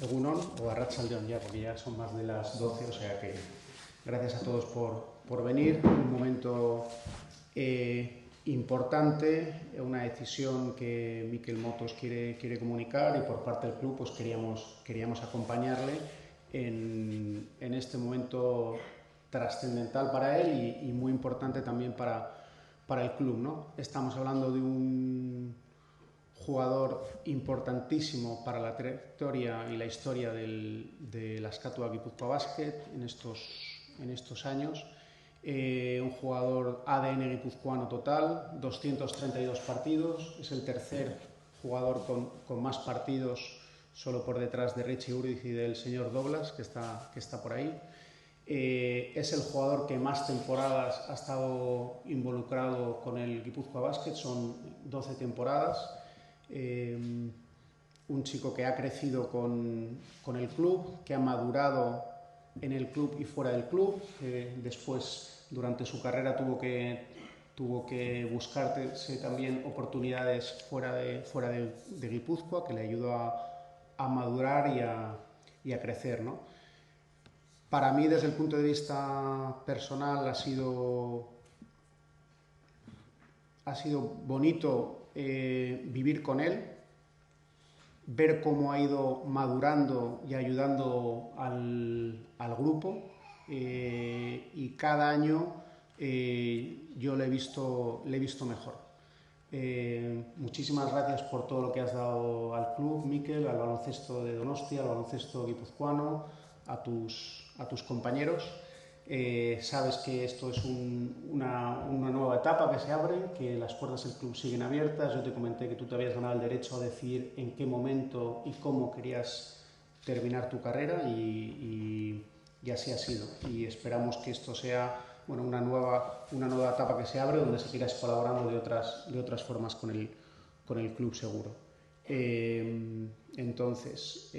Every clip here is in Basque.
Egunon o Arratsaldeon ya, porque ya son más de las 12, o sea que gracias a todos por venir. Un momento importante, una decisión que Mikel Motos quiere comunicar y por parte del club pues queríamos acompañarle en este momento trascendental para él y muy importante también para el club, ¿no? Estamos hablando de un jugador importantísimo para la trayectoria y la historia de la Askatua Gipuzkoa Basket en estos años. Un jugador ADN guipuzcoano total, 232 partidos, es el tercer jugador con más partidos, solo por detrás de Richie Urdiz y del señor Douglas, que está por ahí. Es el jugador que más temporadas ha estado involucrado con el Gipuzkoa Basket, son 12 temporadas. Un chico que ha crecido con el club, que ha madurado en el club y fuera del club, que después durante su carrera tuvo que buscarse también oportunidades fuera de Guipúzcoa, que le ayudó a madurar y a crecer, ¿no? Para mí, desde el punto de vista personal, ha sido bonito vivir con él, ver cómo ha ido madurando y ayudando al grupo, y cada año yo le he visto mejor. Muchísimas gracias por todo lo que has dado al club, Mikel, al baloncesto de Donostia, al baloncesto guipuzcoano, a tus compañeros. Sabes que esto es una nueva etapa que se abre, que las puertas del club siguen abiertas. Yo te comenté que tú te habías ganado el derecho a decidir en qué momento y cómo querías terminar tu carrera y así ha sido. Y esperamos que esto sea una nueva etapa que se abre, donde seguirás colaborando de otras formas con el club, seguro. Entonces,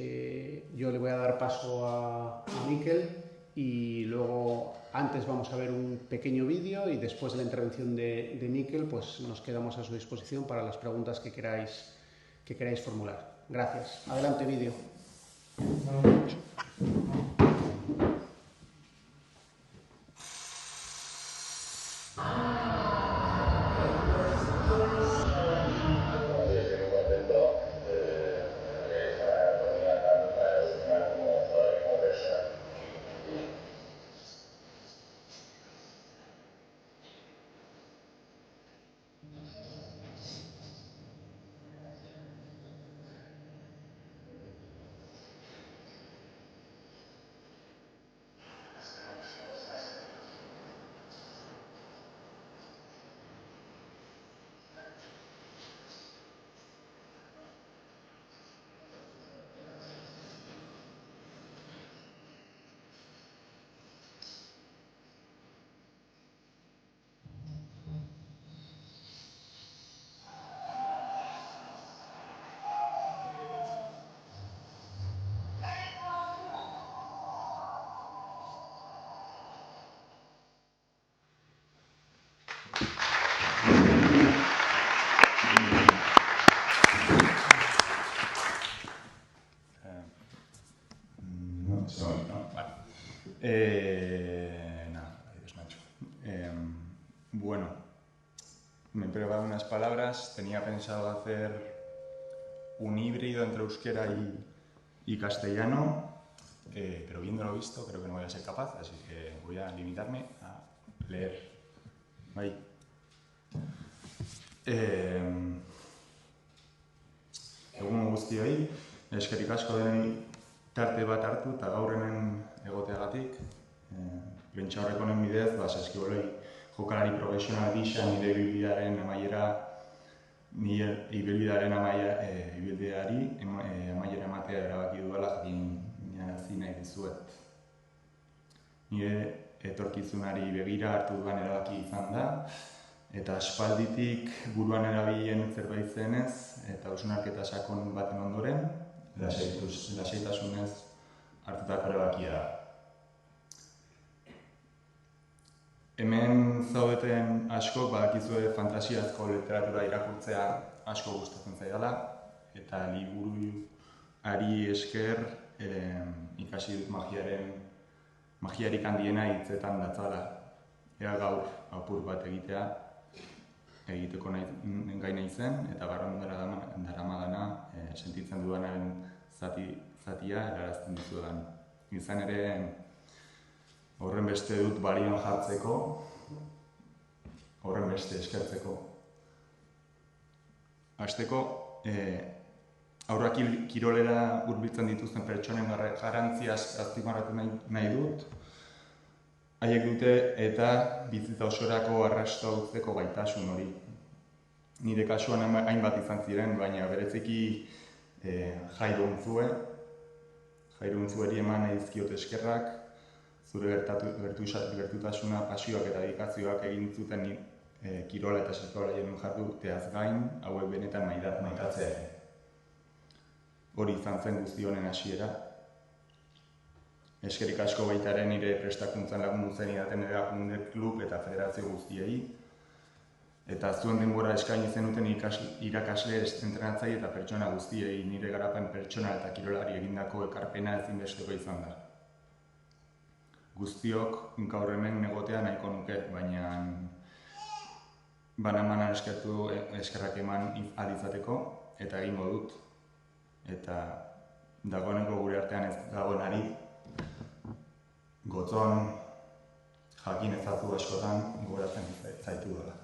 yo le voy a dar paso a Mikel y luego antes vamos a ver un pequeño vídeo y después de la intervención de Mikel pues nos quedamos a su disposición para las preguntas que queráis formular. Gracias. Adelante, vídeo. Bueno, me he preparado unas palabras. Tenía pensado hacer un híbrido entre euskera y castellano, pero viéndolo visto creo que no voy a ser capaz, así que voy a limitarme a leer. Ahí. Egun guztioi, eskerrik asko den tarte bat hartu eta gaur hemen egoteagatik. Pentsaurreko honen bidez, saskibaloi jokalari profesional gisa nire ibilbidearen amaiera ematea erabaki duela jakinarazi nahi dizuet. Nire etorkizunari begira hartu dudan erabaki izan da, eta aspalditik buruan erabilen zerbait zenez eta hausnarketa sakon baten ondoren, lasaitasunez hartutako erabakia da. Hemen zaudeten askok badakizue fantasiazko literatura irakurtzea asko gustatzen zaidala, eta liburu ari esker ikasi dut magiarik handiena hitzetan datzala. Ea gaur apur bat egiteko gai naizen, eta barruan daramadana sentitzen dudanaren zatia erarazten dizudan. Izan ere, horren beste dut balioan jartzeko, horren beste eskertzeko. Hasteko, aurrak kirolera hurbiltzen dituzten pertsonen garrantzia azpimarratu nahi dut. Haiek dute eta bizitza osorako arrastoa utzeko gaitasun hori. Nire kasuan hainbat izan ziren, baina bereziki Jairo Untzueri eman dizkiot eskerrak, zure gertutasuna, pasioak eta dedikazioak egin zuten kirola eta sektoraien jarduteaz gain, hauek benetan maitatzea ere. Hori izan zen guzti honen hasiera. Eskerrik asko baita ere nire prestakuntzan lagundu zenidaten erakunde, klub eta federazio guztiei. Eta zuen denbora eskaini zenuten irakasle, entrenatzaile eta pertsona guztiei nire garapen pertsonal eta kirolari egindako ekarpena ezinbesteko izan da. Guztiok gaur hemen egotea nahiko nuke, baina banan eskerrak eman ahal izateko eta egingo dut. Eta dagoeneko gure artean ez dagoenari gotzon jakin ezazu askotan gogoratzen zaitu dela.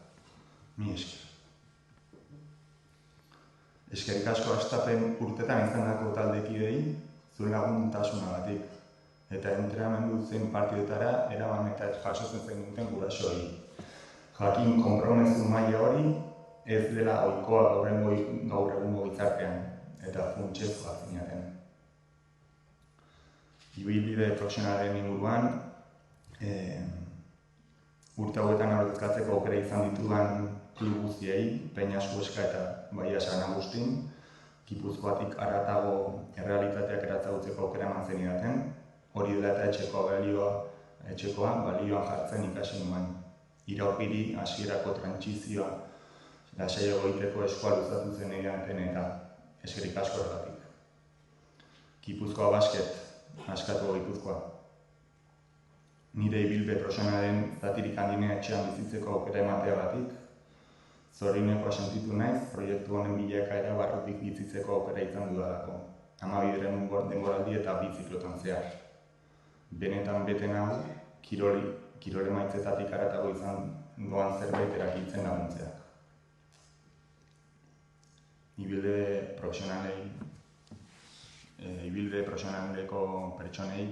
Mi esker. Eskerrik asko hastapen urtetan izandako taldekideei zuen laguntasunagatik eta entrenamendu zen partidetara eraman eta jasotzen zen duten gurasoei. Jakin konpromezu maila hori ez dela ohikoa gaur egungo gizartean eta funtsezkoa zinaten. Ibilbide profesionalaren inguruan, urte hauetan ordezkatzeko aukera izan ditudan klub guztiei, Peñas Huesca eta Baia San Agustin, Gipuzkoatik haratago errealitateak eratzagutzeko aukera eman zenidaten, hori dela eta etxekoa balioan jartzen ikasi nuen. Iraupiri hasierako trantsizioa lasaiago egiteko eskua luzatu zen egiaten eta eskerrik asko horregatik. Gipuzkoa basket, askatu Gipuzkoa. Nire ibilbe profesionalaren zatirik handinea etxean bizitzeko aukera emateagatik, zorionekoa sentitu naiz proiektu honen bilakaera barrutik bizitzeko aukera izan dudalako. 12 denboraldi eta 2 ziklotan zehar. Benetan bete nau, kirol emaitzetatik haratago izan doan zerbait erakitzen laguntzeak. Ibilde profesionaleko pertsonei,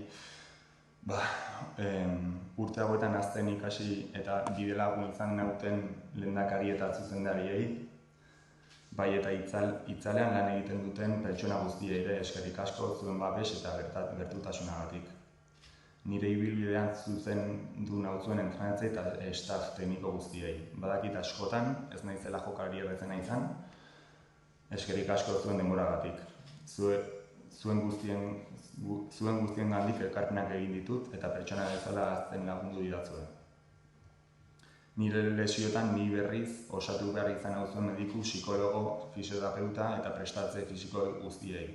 urte hauetan hazten ikasi eta bide lagun izan nauten lehendakari eta zuzendariei, bai eta itzalean lan egiten duten pertsona guztiei ere eskerrik asko zuen babes eta gertutasunagatik. Nire ibilbidean zuzendu nauzuen entrenatzaile eta staff tekniko guztiei. Badakit askotan, ez naizela jokalari errazena izan, eskerrik asko zuen denboragatik. Zuen guztien gandik ekarpenak egin ditut eta pertsona bezala azten lagundu didatzue. Nire lesioetan ni berriz osatu behar izan nauzuen mediku, psikologo, fisioterapeuta eta prestatze fisiko guztiei.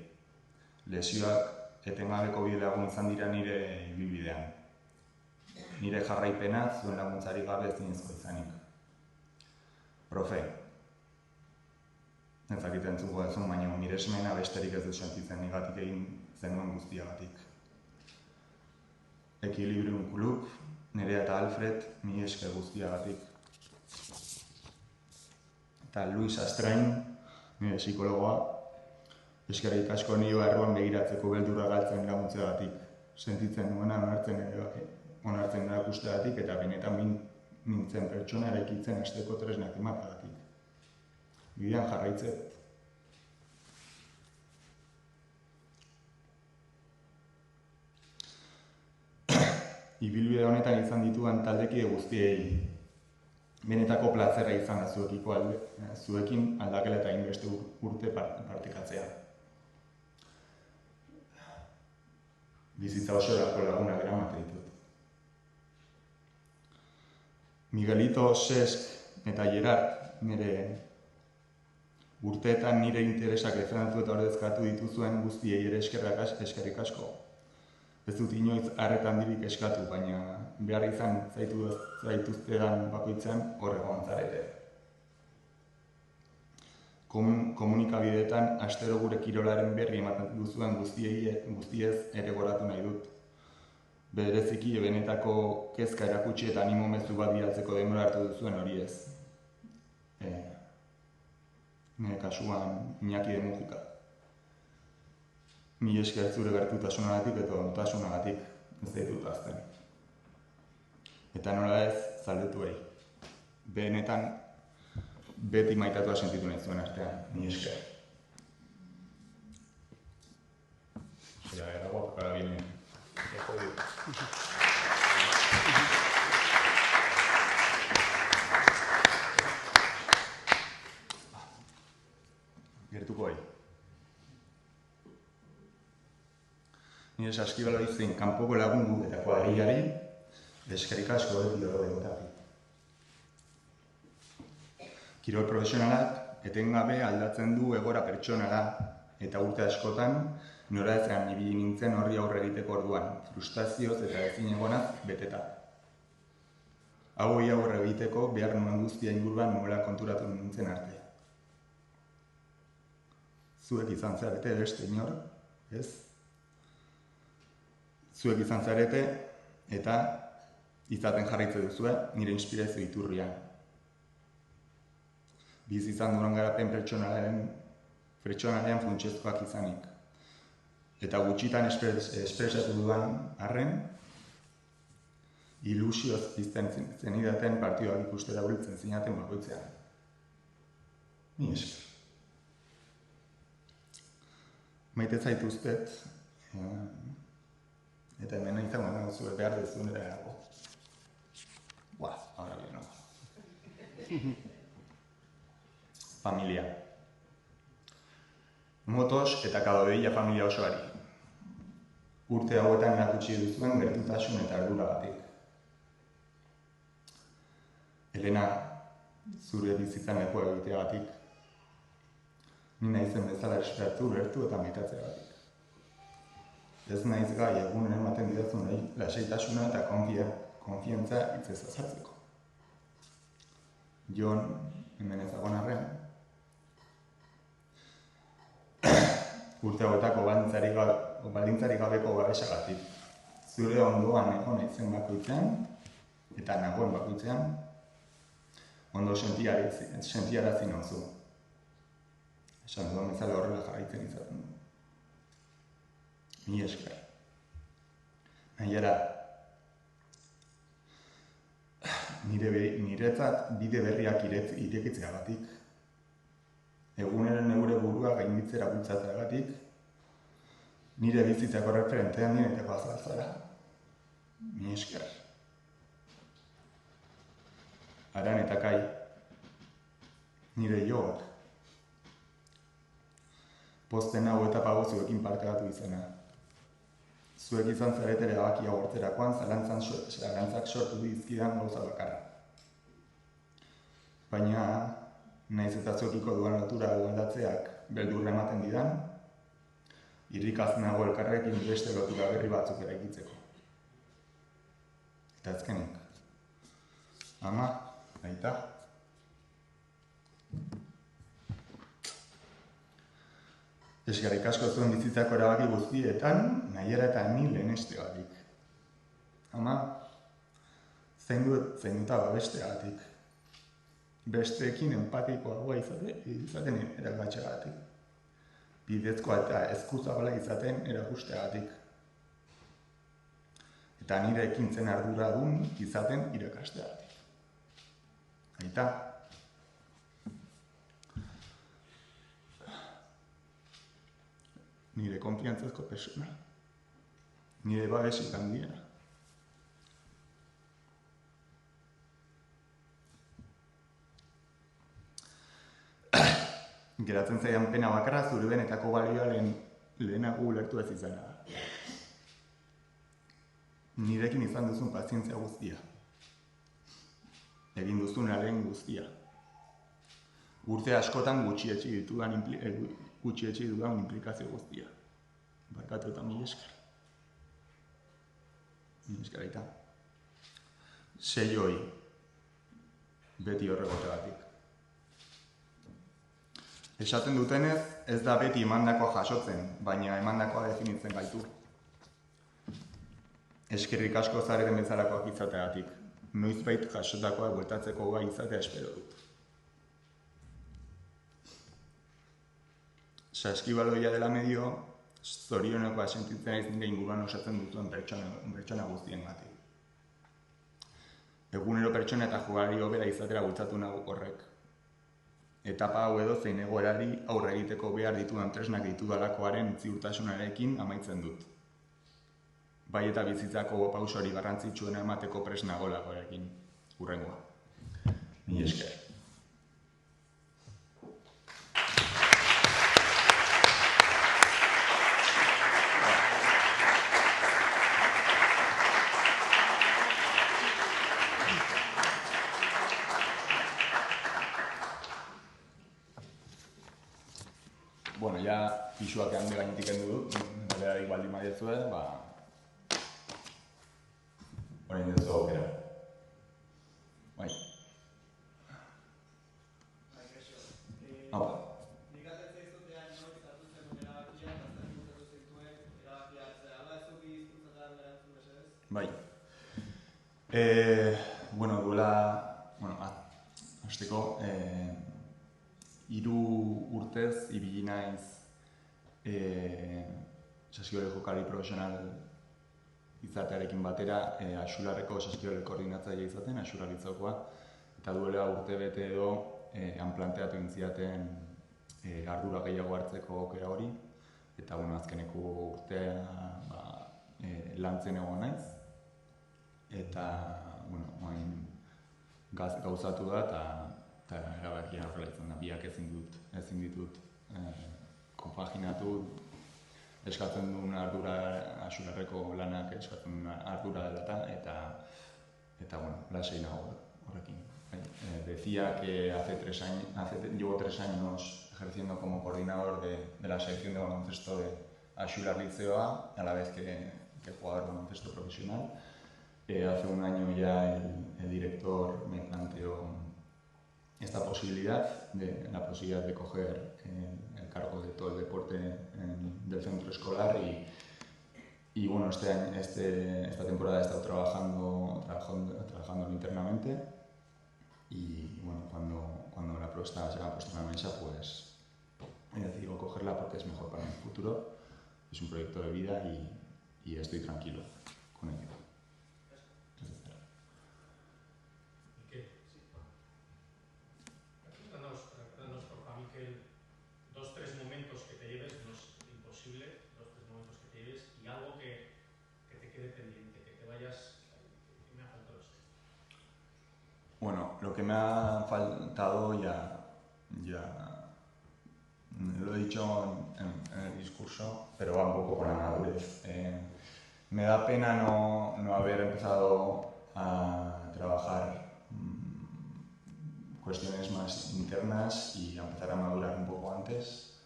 Lesioak etengabeko bide lagun izan dira nire ibilbidean. Nire jarraipena zuen laguntzarik gabe ezinezko izanik. Profe, ez dakit entzuko duzun, baina nire esmena besterik ez dut sentitzen negatik egin zenuen guztiagatik. Equilibrium Club, Nerea eta Alfred, mi esker guztiagatik. Eta Luis Astrain, nire psikologoa, eskerrik asko nio erroan begiratzeko beldurra galtzen laguntzeagatik. Sentitzen nuena onartzen erakusteagatik eta benetan nintzen pertsona eraikitzen hasteko tresnak emateagatik. Bidean jarraitzet. Ibilbide honetan izan dituan taldekide guztiei. Benetako plazerra izan da zuekin aldakela eta inbeste urte partekatzea. Bizitza osorako lagunak eramate ditut. Miguelito, Cesc eta Gerard, nire Urteetan nire interesak defendatu eta ordezkatu dituzuen guztiei ere eskerrik asko. Ez dut inoiz harretan dirik eskatu, baina behar izan zaituztedan bakoitzean horregoan zarete. Komunikabideetan astero gure kirolaren berri ematen duzuen guztiez ere goratu nahi dut. Bereziki benetako kezka erakutsi eta animo mezu bat bidaltzeko denbora hartu duzuen hori ez. Nire kasuan Iñaki de Mujika. Ni esker zure gertutasunagatik eta ontasunagatik ez ditut azten. Eta nola ez, zaldetuei. Benetan, beti maitatua sentitu nahi zuen artean, ni esker. Ya, era guapo para bien. He jodido. Gertuko bai. Nire saskibaloa izin kanpoko lagundu eta kuadrillari eskerrik asko dut denetatik. Kirol profesionalak etengabe aldatzen du egora pertsonala eta urte askotan noraezean ibili nintzen horri aurre egiteko orduan, frustrazioz eta ezinegonaz beteta. Hauei aurre egiteko behar nuen guztia inguruan nola konturatu nintzen arte. Zuek izan zarete beste inor, ez? Zuek izan zarete eta izaten jarraitze duzue nire inspirazio iturrian. Biz izan duran garapen pertsonalean funtsezkoak izanik. Eta gutxitan espresatu dudan arren, ilusioz pizten zenidaten partioak ikustera hurbiltzen zinaten bakoitzean. Ni esker. Maite zaituztet, eta hemen izango nago zure behar duzun erago. Buah, ahora bien, no. Familia. Motos eta Kadobeila familia osoari. Urte hauetan erakutsi duzuen gertutasun eta arduragatik. Elena, zure bizitzan lepo egiteagatik. Ni naizen bezala esperatu, lertu eta maitatzeagatik. Ez naiz gai egunen ematen didazun nahi lasaitasuna eta konfiantza hitzez azaltzeko. Jon, hemen ezagon arren, urte hauetako baldintzarik gabeko babesagatik. Zure ondoan egon naizen bakoitzean eta nagoen bakoitzean ondo sentiarazi nauzu. Esan duan bezala horrela jarraitzen izaten du. Ni esker. Nahiara, niretzat bide berriak irekitzeagatik, eguneren neure burua gainditzera bultzatzeagatik, nire bizitzako referentean niretako azaltzara. Ni esker. Aran eta Kai, nire joak, posten hau eta pago zuekin partekatu izena. Zuek izan zarete erabakia hortzerakoan zalantzak sortu dizkidan gauza bakarra. Baina, naiz eta zuekiko duan lotura aldatzeak beldurra ematen didan, irrikaz nago elkarrekin beste lotura berri batzuk eraikitzeko. Eta azkenik. Ama, aita. Eskerrik asko zuen bizitzako erabaki guztietan, Nahiara eta ni lehenesteagatik. Ama, zainduta babesteagatik. Besteekin empatikoagoa izaten eragatxeagatik. Bidezkoa eta eskuzabala izaten erakusteagatik. Eta nire ekintzen arduradun izaten irakasteagatik. Aita. Nire konfiantzazko persona. Nire babesik handiena. Geratzen zaidan pena bakarra zure benetako balioa lehenago ulertu ez izana da. Nirekin izan duzun pazientzia guztia. Egin duzun lehen guztia. urte askotan gutxietsi ditudan implikazio guztia. Barkatu eta mil esker. Mil esker aita. Seioi, beti horregotegatik. Esaten dutenez, ez da beti emandakoa jasotzen, baina emandakoa definitzen gaitu. Eskerrik asko zareten bezalakoak izateagatik. Noizbait jasotakoa bueltatzeko gai izatea espero dut. Saskibaloia dela medio, zorionekoa sentitzen naiz nire inguruan osatzen dutuen pertsona guztiengatik. Egunero pertsona eta jokalari hobera izatera bultzatu nago horrek. Etapa hau edo zein egoerari aurre egiteko behar ditudan tresnak ditudalakoaren ziurtasunarekin amaitzen dut. Bai eta bizitzako pausori garrantzitsuena emateko prest nagolakoarekin. Hurrengoa. Mila esker. Bueno, ja pisuak handi gainetik kendu dut, galearik baldin badiezue, orain dut aukera. Bai. Hau. Nik atetzea izutean noiz hartu zen erabakia, bazten guztatu zituen erabakia hartzea. Hala ez duki hizkuntzatan erantzun mesedez? Bai. Hasteko, 3 urtez ibili naiz saskibaloia jokalari profesional izatearekin batera Axularreko saskibaloia koordinatzailea izaten, Axularritzokoa, eta duela urtebete edo han planteatu intziaten ardura gehiago hartzeko aukera hori, eta azkeneko urtea lantzen egon naiz, eta gauzatu da, eta erabakia horrela izan da, biak ezin ditut konpaginatu, eskatzen duen ardura, Axularreko lanak eskatzen duen ardura dela eta lasai nago horrekin. Decía que llevo 3 años ejerciendo como coordinador de la selección de baloncesto de Axular Liceoa, a la vez que jugador de baloncesto profesional. Hace un año ya el director me planteó esta posibilidad, la posibilidad de coger el cargo de todo el deporte del centro escolar y bueno, esta temporada he estado trabajando internamente y bueno, cuando la propuesta se me ha puesto en la mesa, pues he decidido cogerla porque es mejor para mi futuro, es un proyecto de vida y estoy tranquilo con ello. Recuérdanos, por favor, Miquel, 2-3 momentos que te lleves, no es imposible, 2-3 momentos que te lleves y algo que te quede pendiente, que te vayas, que me ha faltado esto. Bueno, lo que me ha faltado ya lo he dicho en el discurso, pero va un poco con la madurez. Me da pena no haber empezado a trabajar cuestiones más internas y a empezar a madurar un poco antes,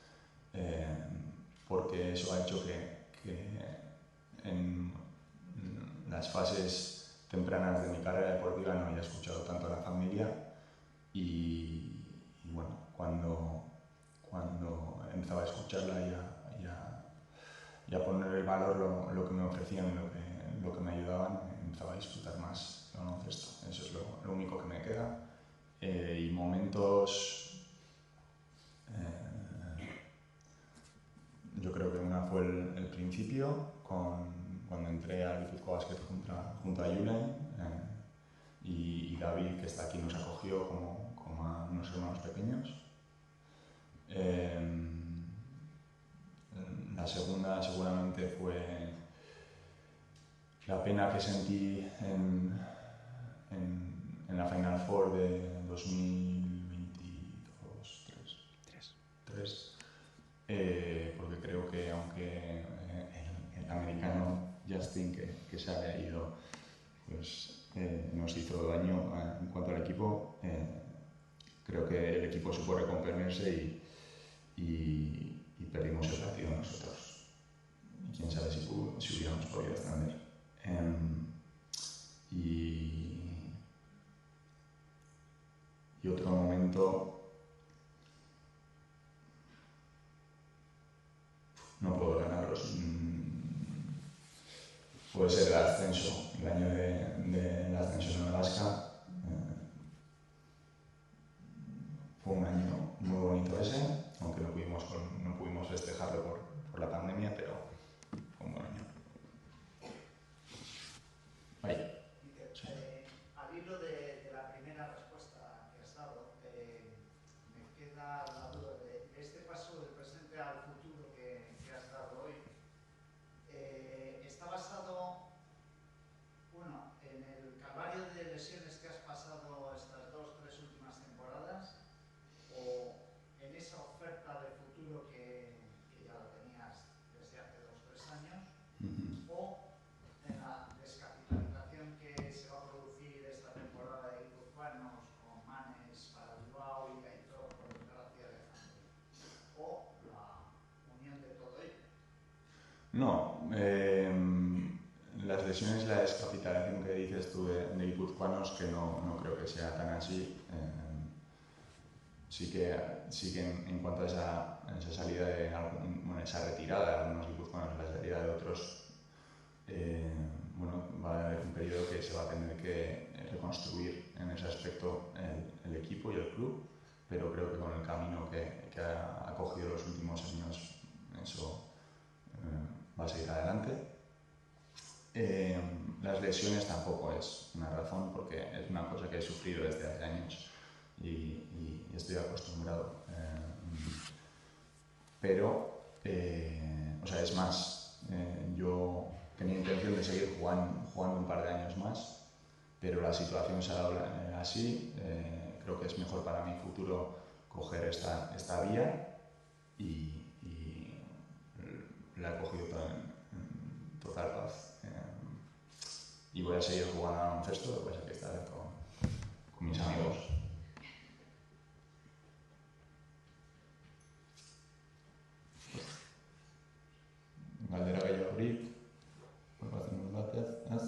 porque eso ha hecho que en las fases tempranas de mi carrera deportiva no haya escuchado tanto a la familia y bueno, cuando empezaba a escucharla y a poner el valor lo que me ofrecían y lo que me ayudaban, empezaba a disfrutar más el baloncesto. Eso es lo único que me queda. Y momentos, yo creo que una fue el principio, cuando entré a Guipúzcoa Basket junto a Julen y David, que está aquí, nos acogió como a unos hermanos pequeños. La segunda seguramente fue la pena que sentí en la Final Four de 2022-3, porque creo que aunque el americano Justin, que se había ido, pues nos hizo daño en cuanto al equipo, creo que el equipo supo recomponerse y perdimos el partido nosotros. Y quién sabe si hubiéramos podido ascender. Y otro momento, no puedo ganarlos. Puede ser el ascenso, el año del ascenso en Alaska. Fue un año muy bonito ese, aunque no pudimos festejarlo por la pandemia, pero fue un buen año. Vaya. Al hilo de la primera respuesta que has dado, me queda la duda de este paso del presente al futuro que has dado hoy. ¿Está basado, uno, en el calvario de lesiones que has pasado estas 2-3 últimas temporadas, o en esa oferta de futuro que ya la tenías desde hace 2-3 años, o en la descapitalización que se va a producir esta temporada de guipuzcoanos con Manes para Bilbao y Aitor por desgracia de Alejandro, o la unión de todo ello? No, las lesiones y la descapitalización que dices tú de guipuzcoanos, que no creo que sea tan así. Sí que en cuanto a esa salida esa retirada de algunos guipuzcoanos, la salida de otros, va a haber un periodo que se va a tener que reconstruir en ese aspecto el equipo y el club, pero creo que con el camino que ha cogido los últimos años, eso va a seguir adelante. Las lesiones tampoco es una razón, porque es una cosa que he sufrido desde hace años y estoy acostumbrado. Pero, es más, yo tenía intención de seguir jugando un par de años más, pero la situación se ha dado así. Creo que es mejor para mi futuro coger esta vía y la he cogido en total paz. Y voy a seguir jugando a baloncesto, lo que pasa es que esta vez con mis amigos. Galdera gehiagorik, proposatzen batez, ez?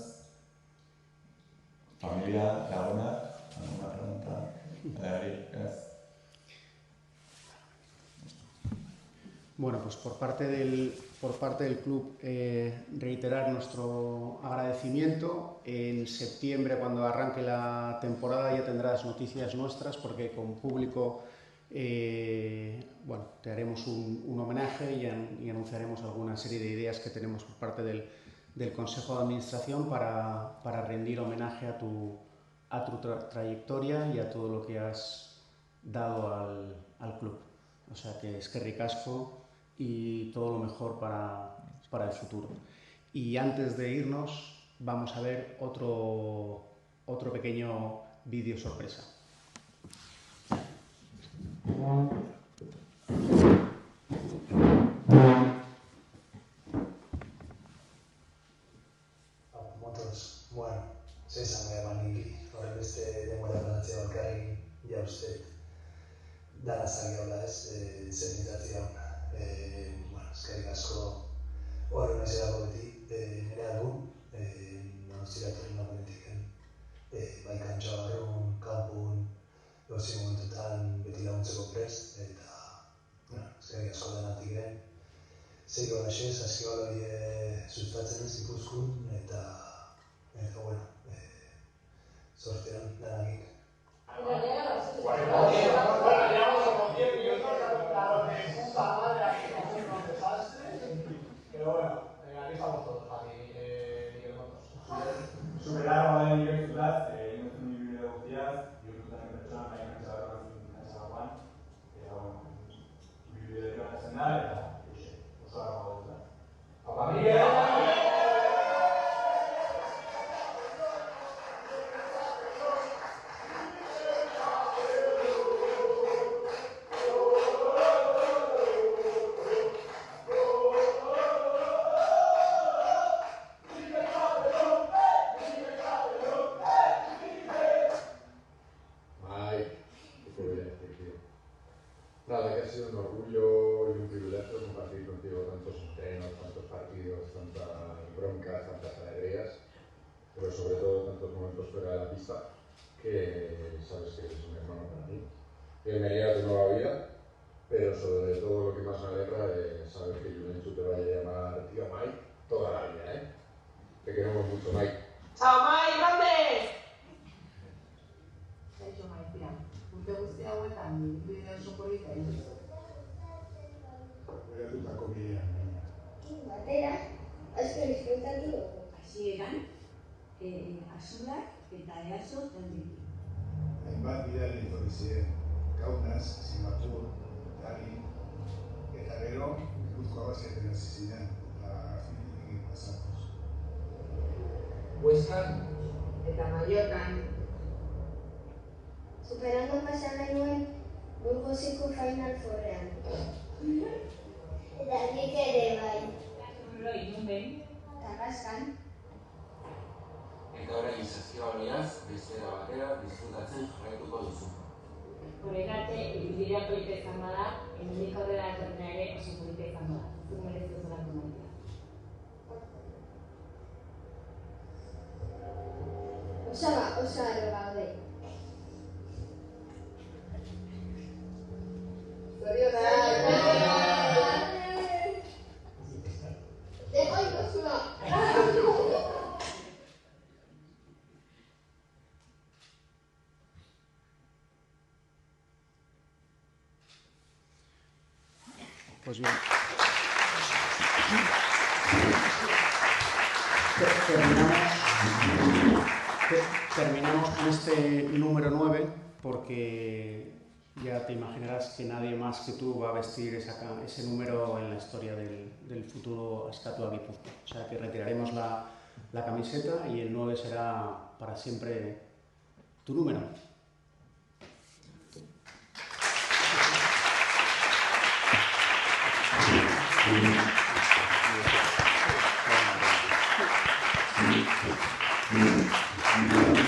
Familia, lagunak, alguna pregunta, galderarik, ez? Bueno, pues por parte del club reiterar nuestro agradecimiento. En septiembre, cuando arranque la temporada, ya tendrás noticias nuestras, porque con público te haremos un homenaje y anunciaremos alguna serie de ideas que tenemos por parte del Consejo de Administración para rendir homenaje a tu trayectoria y a todo lo que has dado al club. O sea que eskerrik asko y todo lo mejor para el futuro. Y antes de irnos, vamos a ver otro pequeño vídeo sorpresa. Motos, bueno, zesan gara manili, horren beste denbora banatzea bakarrik jauzte dana zari hola zenitatzea hona. Eskerrik asko horren ezerako beti, nire adugun, Donostia etorri nagoenetik, bai kantxa barrun, kanpun, dozi momentutan beti laguntzeko prest, eta eskerrik asko denatik gen. Zeiko naxez, azkibaloi sustatzen ez ikuskun, eta sortean danakik. Pero bueno, aquí estamos todos, Javi, Miguel Motos. Superar a nivel ciudad, no es un nivel de velocidad, yo creo que también persona hay que saber en Salaguán, pero bueno, vivir de la escena, pues ahora vamos a ver. ¡Papá Miguel! tantas alegrías, pero sobre todo tantos momentos fuera de la pista, que sabes que eres un hermano para mí. Bienvenida a tu nueva vida, pero sobre todo lo que más me alegra es saber que Juventud te vaya a llamar tío Mike toda la vida, ¿eh? Te queremos mucho, Mike. ¡Chao, Mike, grande! Kaixo Maitea, urte guzti hauetan bide oso polita egin duzu. Beratutako bidean, baina. Batera, asko disfrutatu dugu. Hasieran, Asulak eta Easo taldetik. Hainbat bidali etorri ziren, Kaunas, Singapur, Tallinn, eta gero, Gipuzkoa baskatzen hasi ziren, eta Filipinekin pasatuz. Huescan eta Mallorcan. Superando pasa genuen Burgosiko Final Fourrean. Eta nik ere bai. Lo Irunen. Tarraskan. Eta organizazioa beraz, bestera batera, disfrutatzen jarraituko duzu. Horren arte, ibilbidea polita izan bada, hemendik aurrera etorrena ere oso polita izan bada. Zuk merezu zelako Maitea. Oso aro gaude. Pues bien. Terminamos con este número 9 porque ya te imaginarás que nadie más que tú va a vestir ese número en la historia del futuro Askatua Gipuzkoa. O sea que retiraremos la camiseta y el 9 será para siempre tu número. Thank you.